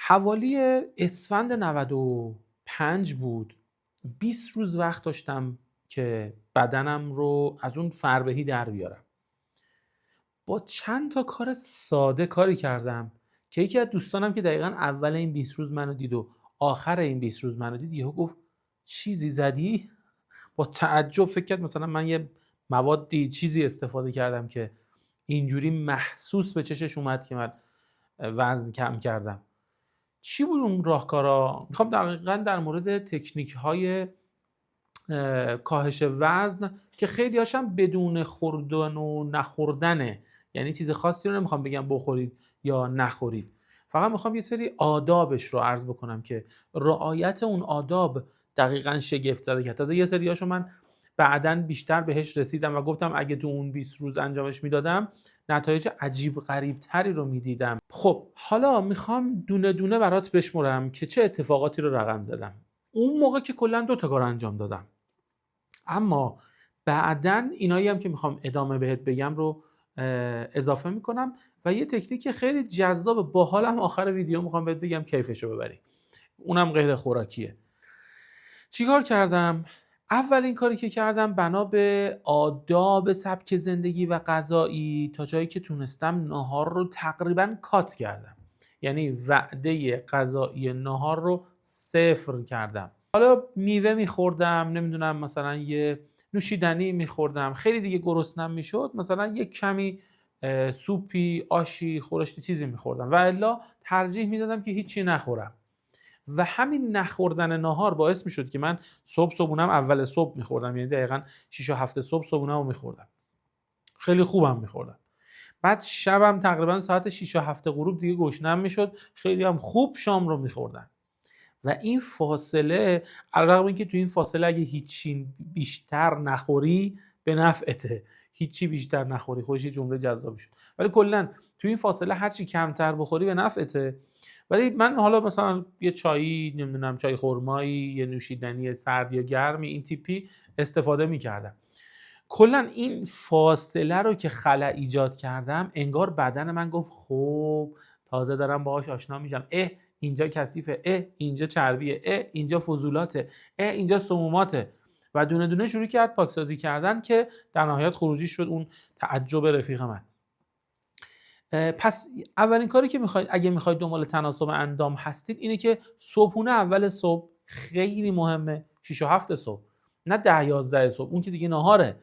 حوالی اسفند 95 بود. 20 روز وقت داشتم که بدنم رو از اون فربهی در بیارم. با چند تا کار ساده کاری کردم که یکی از دوستانم که دقیقاً اول این 20 روز منو دید و آخر این 20 روز منو دید یهو گفت چیزی زدی؟ با تعجب فکر کرد مثلا من یه موادی چیزی استفاده کردم که اینجوری محسوس به چشش اومد که من وزن کم کردم. چی بود اون راهکارا؟ میخوام دقیقاً در مورد تکنیک های کاهش وزن که خیلی هاشم بدون خوردن و نخوردنه، یعنی چیز خاصی رو نمیخوام بگم بخورید یا نخورید، فقط میخوام یه سری آدابش رو عرض بکنم که رعایت اون آداب دقیقاً شگفت زده کرد. تازه یه سریاشو من بعداً بیشتر بهش رسیدم و گفتم اگه تو اون 20 روز انجامش میدادم نتایج عجیب غریب تری رو میدیدم. خب حالا میخوام دونه دونه برات بشمرم که چه اتفاقاتی رو رقم زدم. اون موقع که کلا 2 تا کار انجام دادم، اما بعدن اینایی هم که میخوام ادامه بهت بگم رو اضافه میکنم و یه تکنیک خیلی جذاب باحالم آخر ویدیو میخوام بهت بگم کیفشو ببری، اونم غیر خوراکیه. چیکار کردم؟ اولین کاری که کردم بنا به آداب سبک زندگی و غذایی تا جایی که تونستم ناهار رو تقریبا کات کردم، یعنی وعده غذایی ناهار رو 0 کردم. حالا میوه میخوردم، نمیدونم مثلا یه نوشیدنی میخوردم، خیلی دیگه گرسنم میشد مثلا یه کمی سوپی، آشی، خورشتی چیزی میخوردم و الا ترجیح میدادم که هیچی نخورم. و همین نخوردن ناهار باعث میشد که من صبحونم اول صبح میخوردم، یعنی دقیقاً 6 و 7 صبح صبحونم رو میخوردم، خیلی خوبم میخوردم. بعد شبم تقریبا ساعت 6 و 7 غروب دیگه گشنم میشد، خیلی هم خوب شام رو میخوردم. و این فاصله علاوه اینکه تو این فاصله اگه هیچی بیشتر نخوری به نفعته، هیچی بیشتر نخوری، خودش یه جمله جذابی شد، ولی کلا تو این فاصله هرچی کمتر بخوری به نفعته. ولی من حالا مثلا یه چایی، نمیدونم چای خرمایی، یه نوشیدنی سرد یا گرمی این تیپی استفاده میکردم. کلا این فاصله رو که خلأ ایجاد کردم انگار بدن من گفت خب تازه دارم باهاش آشنا میشم، اینجا کثیفه، اینجا چربیه، اینجا فضولاته، اینجا سموماته، و دونه دونه شروع کرد پاکسازی کردن که در نهایت خروجی شد اون تعجب رفیق من. پس اولین کاری که میخواید اگه میخواید دنبال تناسب اندام هستید اینه که صبحونه اول صبح خیلی مهمه، 6 و 7 صبح، نه 10 11 صبح، اون که دیگه ناهاره.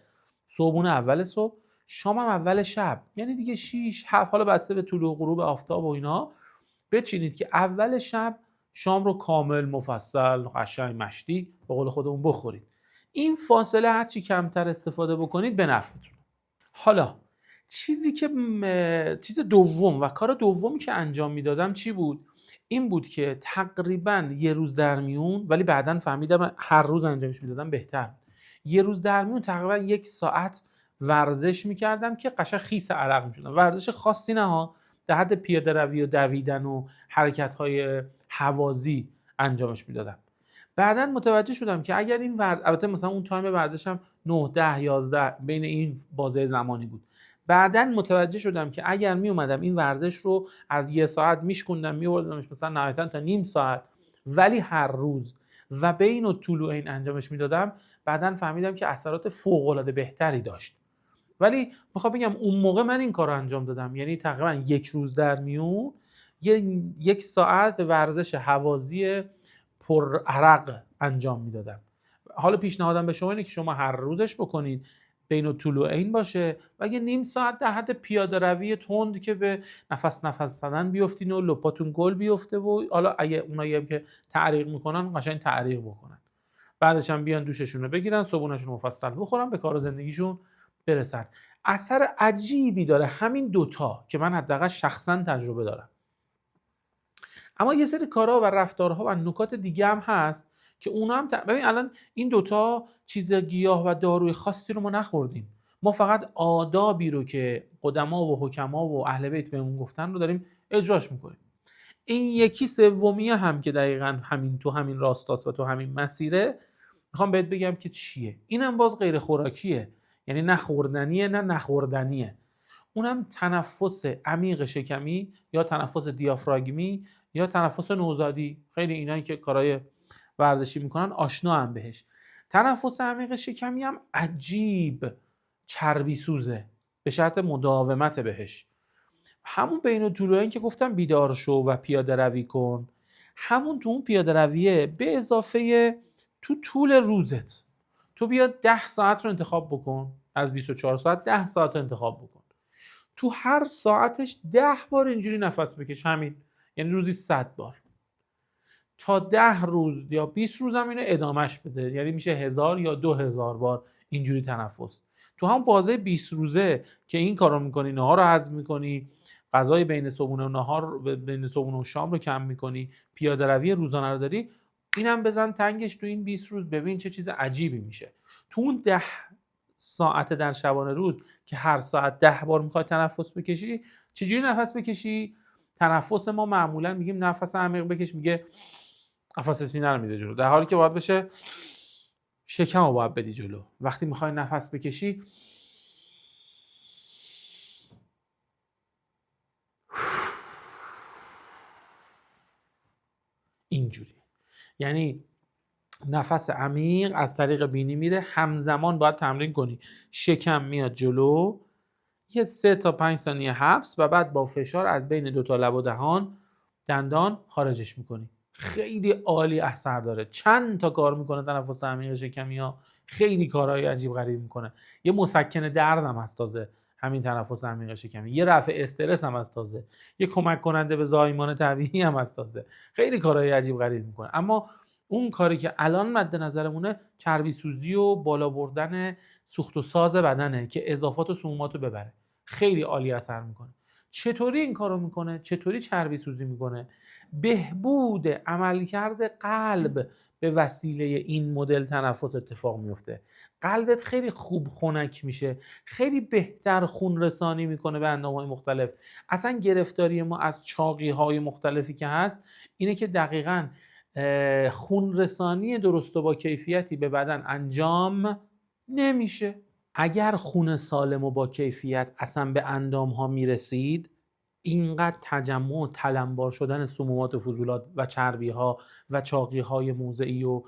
صبحونه اول صبح، شامم اول شب، یعنی دیگه 6 7، حالا بسته به طلوع غروب آفتاب و اینا، بچینید که اول شب شام رو کامل مفصل قشنگ مشتی به قول خودمون بخورید. این فاصله هرچی کمتر استفاده بکنید به نفعتون. حالا چیز دوم و کار دومی که انجام میدادم چی بود؟ این بود که تقریبا یه روز در میون، ولی بعداً فهمیدم هر روز انجامش میدادم بهتر، یه روز در میون تقریبا 1 ساعت ورزش میکردم که قشنگ خیس عرق میشدم. ورزش خاصی نه ها، در حد پیاده روی و دویدن و حرکت‌های هوازی انجامش میدادم. بعداً متوجه شدم که اگر این البته مثلا اون تایم ورزشم 9 10 11 بین این بازه زمانی بود. بعداً متوجه شدم که اگر می اومدم این ورزش رو از 1 ساعت میشکوندم میوردمش مثلا نهایتاً تا نیم ساعت، ولی هر روز و بین و طول و این انجامش میدادم، بعداً فهمیدم که اثرات فوق‌العاده بهتری داشت. ولی میخوام بگم اون موقع من این کار رو انجام دادم، یعنی تقریبا 1 روز در میون 1 ساعت ورزش هوازی پر عرق انجام میدادم. حالا پیشنهادم به شما اینه که شما هر روزش بکنید، بین الطلوعین باشه و یه نیم ساعت در حد پیاده روی تند که به نفس زدن بیفتین و لپاتون گل بیفته، و حالا اگه اونایی هم که تعریق میکنن قشنگ تعریق بکنن، بعدش هم بیان دوششون رو بگیرن، صبحونه‌شون مفصل بخورن، به کار زندگیشون برسن. اثر عجیبی داره همین دوتا که من حداقل شخصا تجربه دارم. اما یه سری کارها و رفتارها و نکات دیگه هم هست که اونا هم ببین الان این دوتا چیز گیاه و داروی خاصی رو ما نخوردیم، ما فقط آدابی رو که قدما و حکما و اهل بیت بهمون گفتن رو داریم اجراش میکنیم. این یکی سومیه هم که دقیقاً همین تو همین راستاست و تو همین مسیره، میخوام بهت بگم که چیه. اینم باز غیر خوراکیه، یعنی نه خوردنیه نه نخوردنیه. اونم تنفس عمیق شکمی یا تنفس دیافراگمی یا تنفس نوزادی. خیلی اینایی که کارهای ورزشی میکنن آشنا هم بهش. تنفس عمیق شکمی هم عجیب چربی سوزه به شرط مداومت بهش. همون بین الطلوعین که گفتم بیدار شو و پیاده روی کن، همون تو اون پیاده رویه به اضافه تو طول روزت تو بیا 10 ساعت رو انتخاب بکن، از 24 ساعت 10 ساعت رو انتخاب بکن، تو هر ساعتش 10 بار اینجوری نفس بکش. همین یعنی روزی 100 بار تا 10 روز یا 20 روز هم اینو ادامش بده، یعنی میشه 1000 یا 2000 بار اینجوری تنفس. تو هم بازه 20 روزه که این کارو میکنی، نهار رو هضم میکنی، غذای بین صبحونه و نهار بین صبحونه و شام رو کم میکنی، پیاده روی روزانه رو داری، اینم بزن تنگش تو این 20 روز، ببین چه چیز عجیبی میشه. تو اون 10 ساعت در شبانه روز که هر ساعت 10 بار میخوای تنفس بکشی، چجوری نفس بکشی؟ تنفس ما معمولا میگیم نفس عمیق بکش، میگه نفس سینه رو میده جلو، در حالی که باید بشه شکم رو باید بدی جلو. وقتی میخوای نفس بکشی اینجوری، یعنی نفس عمیق از طریق بینی میره، همزمان باید تمرین کنی شکم میاد جلو، یه 3 تا 5 ثانیه حبس و بعد با فشار از بین 2 تا لب و دهان دندان خارجش میکنی. خیلی عالی اثر داره. چند تا کار میکنه تنفس عمیق شکمی ها، خیلی کارهای عجیب غریب میکنه. یه مسکن درد هم هست تازه همین تنفس عمیق شکمی، یه رفع استرس هم هست تازه، یه کمک کننده به زایمان طبیعی هم هست تازه. خیلی کارهای عجیب غریب میکنه. اما اون کاری که الان مد نظرمونه چربی سوزی و بالا بردن سوخت و ساز بدنه که اضافات و سمومات رو ببره. خیلی عالی اثر میکنه. چطوری این کارو میکنه؟ چطوری چربی سوزی میکنه؟ بهبود عملکرد قلب به وسیله این مدل تنفس اتفاق میفته. قلبت خیلی خوب خنک میشه، خیلی بهتر خون رسانی میکنه به اندامهای مختلف. اصلا گرفتاری ما از چاقی های مختلفی که هست اینه که دقیقاً خون رسانی درست و با کیفیتی به بدن انجام نمیشه. اگر خون سالم و با کیفیت اصلا به اندام ها میرسید، اینقدر تجمع و تلمبار شدن سمومات و فضولات و چربی ها و چاقی های موضعی و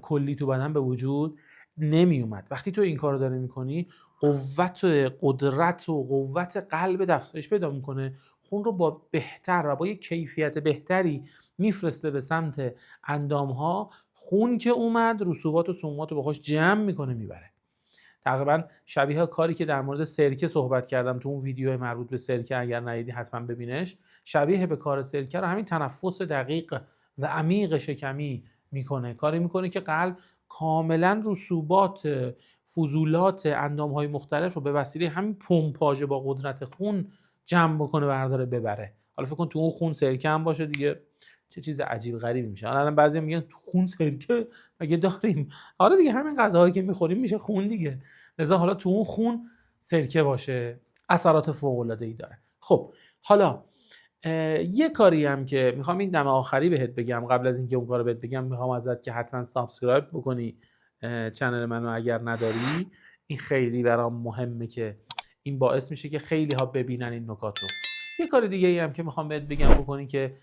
کلی تو بدن به وجود نمی اومد. وقتی تو این کار رو داری میکنی، قدرت و قوت قلب افزایش پیدا میکنه، خون رو با بهتر و با یک کیفیت بهتری میفرسته به سمت اندام ها. خون که اومد رسوبات و سمومات رو با خودش جمع میکنه میبره. تقریبا شبیه کاری که در مورد سرکه صحبت کردم تو اون ویدیو مربوط به سرکه، اگر ندیدی حتما ببینش، شبیه به کار سرکه رو همین تنفس دقیق و عمیق شکمی میکنه. کاری میکنه که قلب کاملا رسوبات فضولات اندامهای مختلف رو به وسیله همین پمپاژ با قدرت خون جمع بکنه برداره ببره. حالا فکر کن تو اون خون سرکه هم باشه دیگه، چه چیز عجیب غریبی میشه. الان بعضی میگن تو خون سرکه مگه داریم؟ حالا دیگه همین غذاهایی که میخوریم میشه خون دیگه، لذا حالا تو اون خون سرکه باشه، اثرات فوق العاده ای داره. خب حالا یه کاری هم که میخوام این دم آخری بهت بگم، قبل از اینکه اون کارو بهت بگم میخوام ازت که حتما سابسکرایب بکنی چنل منو اگر نداری. این خیلی برام مهمه که این باعث میشه که خیلی ها ببینن این نکات رو. یه کار دیگه ای هم که میخوام بهت بگم بکنی که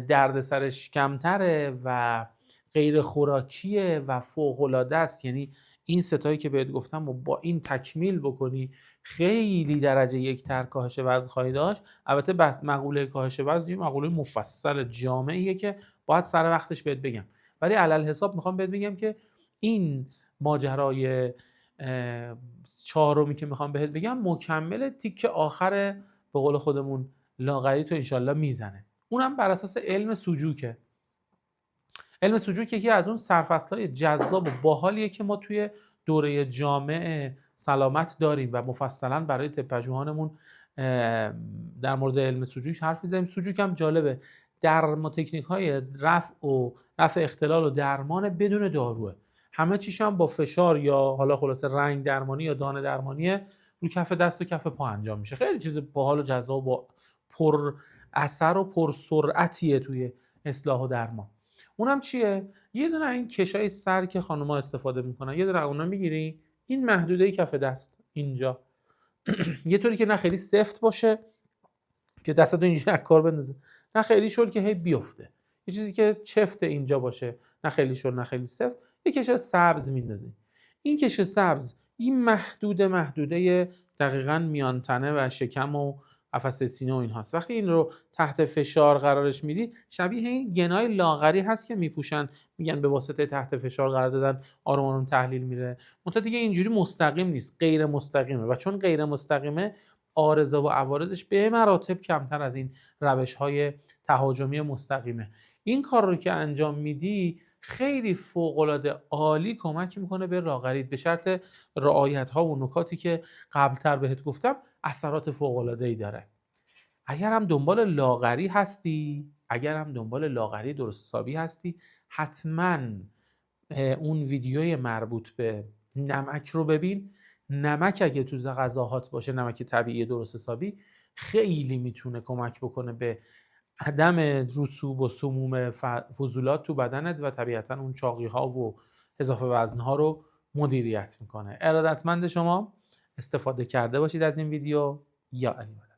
دردسرش کمتره و غیر خوراکیه و فوق العاده است، یعنی این ستایی که بهت گفتم و با این تکمیل بکنی خیلی درجه یک تر کاهش وزن خواهی داشت. البته بس مقوله کاهش وزن یه مقوله مفصل جامعیه که باید سر وقتش بهت بگم، ولی علل حساب میخوام بهت بگم که این ماجرای چهارمی که میخوام بهت بگم مکمل تیک آخر به قول خودمون لاغری تو انشالله میزنه. اونم بر اساس علم سوجوکه. علم سوجوک یکی از اون سرفصل‌های جذاب و باحالیه که ما توی دوره جامع سلامت داریم و مفصلا برای طب‌پژوهانمون در مورد علم سوجوک حرف می‌زنیم. سوجوک هم جالبه، درمان تکنیک‌های رفع اختلال و درمان بدون داروه. همه چیش هم با فشار یا حالا خلاصه رنگ درمانی یا دانه درمانی رو کف دست و کف پا انجام میشه. خیلی چیز باحال و جذاب و پر اثر و پر سرعتیه توی اصلاح و درمان. اونم چیه؟ یه دونه این کشای سر که خانوما استفاده میکنن، یه دونه اونا میگیری، این محدوده کف دست اینجا یه طوری که نه خیلی سفت باشه که دستتو اینجوری کار بندازه، نه خیلی شل که هی بیفته. یه چیزی که چفت اینجا باشه، نه خیلی شل نه خیلی سفت. یه کش سبز میندازی. این کش سبز این محدوده دقیقاً میان تنه و شکم و قفسه سینه و این هاست. وقتی این رو تحت فشار قرارش میدی، شبیه این گنای لاغری هست که میپوشن، میگن به واسطه تحت فشار قرار دادن آروم تحلیل میره. منتها دیگه اینجوری مستقیم نیست، غیر مستقیمه، و چون غیر مستقیمه عارضه و عوارضش به مراتب کمتر از این روش‌های تهاجمی مستقیمه. این کار رو که انجام میدی خیلی فوق‌العاده عالی کمک میکنه به لاغریت، به شرط رعایت‌ها و نکاتی که قبلتر بهت گفتم اثرات فوق‌العاده‌ای داره. اگر هم دنبال لاغری هستی، اگر هم دنبال لاغری درست حسابی هستی، حتما اون ویدیوی مربوط به نمک رو ببین. نمک اگه تو غذاهات باشه، نمک طبیعی درست حسابی، خیلی میتونه کمک بکنه به عدم رسوب و سموم فضولات تو بدنت و طبیعتا اون چاقی ها و اضافه وزن ها رو مدیریت میکنه. ارادتمند شما استفاده کرده باشید از این ویدیو. یا علی.